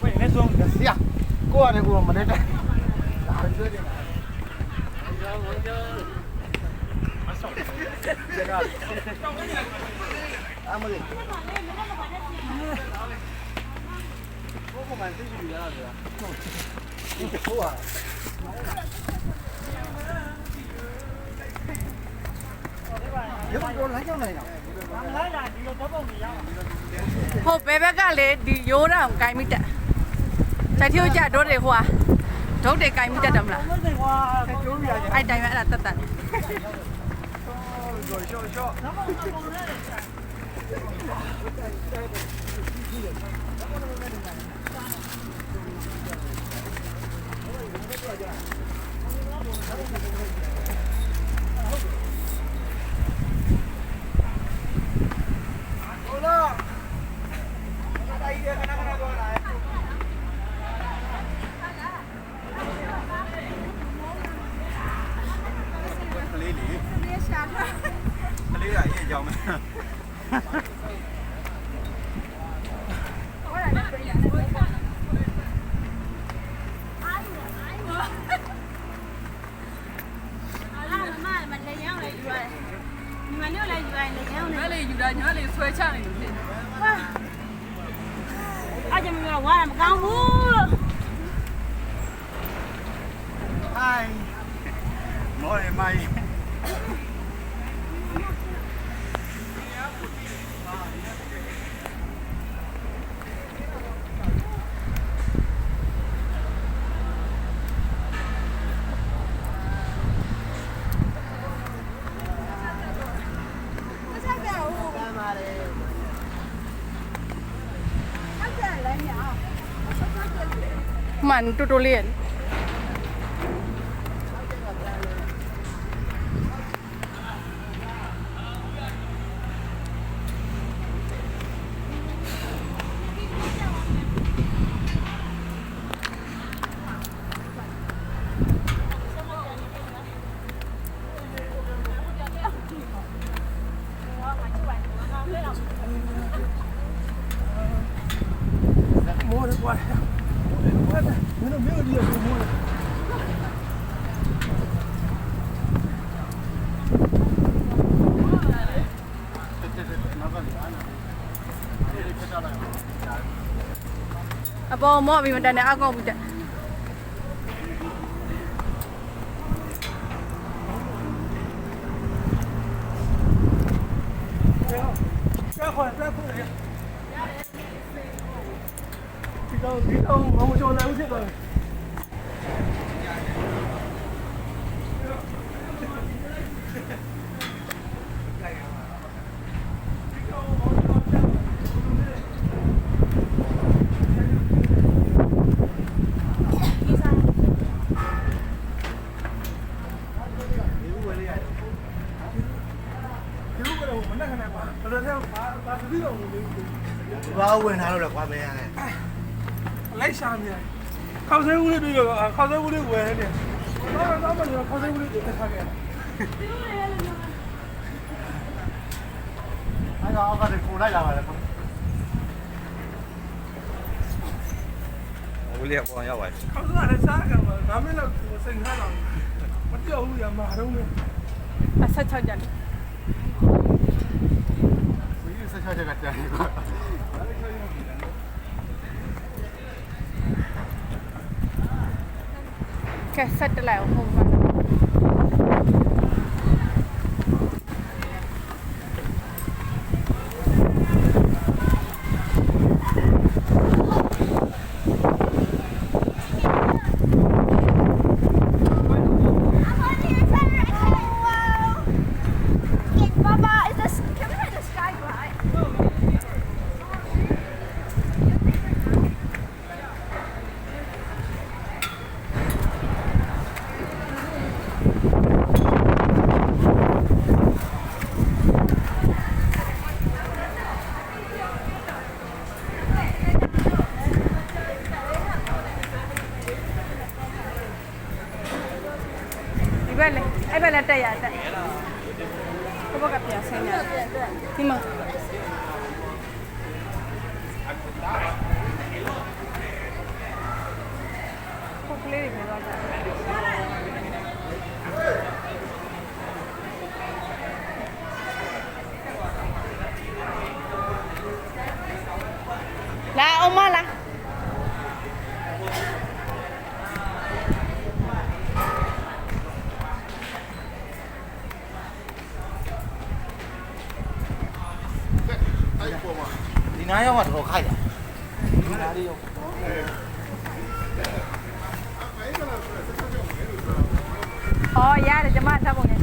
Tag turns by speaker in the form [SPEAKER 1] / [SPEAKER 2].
[SPEAKER 1] 喂，那种是呀，过来过我们那个。阿姆的。我不买这些鱼了，这个。好啊。有没有来叫来呀？来呀，你有包包没呀？好，白白干嘞，你有人干没得？在挑家多的话，多的干没得怎么了？哎，当然了，当然。好了，大一点，看看过来。可丽丽，可丽丽也叫吗？ဆွဲချနေလို့ဖြစ်ဟာအကြမ်းကဝါမကောင်းဘူးလို့ဟိုင်းမော်ရမိုင်းมันตูตูเลียนโม่ดีกว่า没有理由摸的。အပေါ်မော့ပြီးမတန်နဲ့အကောက်ပြီးတက်ဒီတော့မမကျော်နိုင်ဘူးဖြစ်သွားတယ်ဘာဝင်လာလို့လဲကွာမင်းရတယ်လိုက်ရှာနေခောက်ဆဲဦးလေးတွေ့တော့ခောက်ဆဲဦးလေးဝယ်နေတော့မလို့ခောက်ဆဲဦးလေးတက်ထားခဲ့အဲ့တော့အောက်ကတည်းကိုလိုက်လာပါလေဦးလေးပေါ်ရောက်ပါခောက်ဆဲလည်းစားကြမှာဒါမင်းတော့စိတ်ထားတော့မပြောဘူးရမှာတော့အဆက်ချောက်ကြတယ်ဝီးဆက်ချောက်ကြတယ်ကွာแค่เสร็จแล้วคงมันไอ้เบลเลยไอ้เบลเลยแต่อย่าแต่ ဘက်ကပြန်ဆင်းရတယ်ဒီမှာပုတ်ကလေးတွေပြောကြလာအောင်မလား
[SPEAKER 2] ဒီနားရောက်တော့ခိုက်တယ်ဒီနားလေးရောက်
[SPEAKER 1] အော်ရတယ်ကျမဓာတ်ပုံရ